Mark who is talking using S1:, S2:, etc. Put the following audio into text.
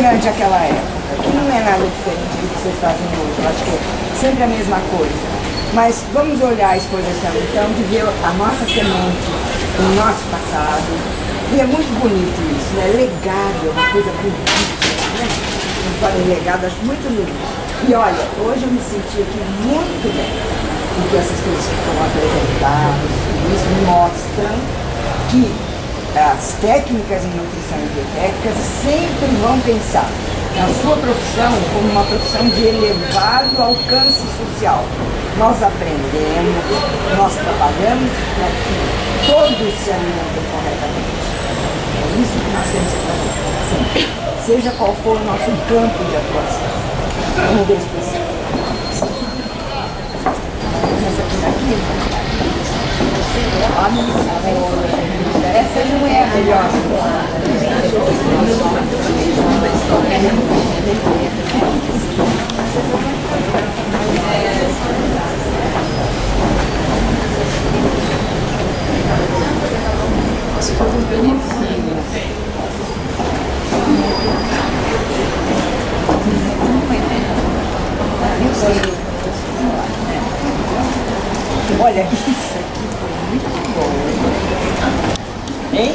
S1: durante aquela época, que não é nada diferente do que vocês fazem hoje, eu acho que é sempre a mesma coisa. Mas vamos olhar a exposição, então, de ver a nossa semente, o nosso passado. E é muito bonito isso, né? Legado é uma coisa bonita, né? Eu falei legado, acho muito bonito. E olha, hoje eu me senti aqui muito bem, porque essas coisas que foram apresentadas, isso mostram que as técnicas em nutrição e dietética sempre vão pensar na sua profissão como uma profissão de elevado alcance social. Nós aprendemos, nós trabalhamos para que todos se alimentem corretamente. É isso que nós temos que fazer sempre, seja qual for o nosso campo de atuação. Vamos ver se essa aqui. Essa não é a melhor. Olha, isso aqui foi muito bom. Hein?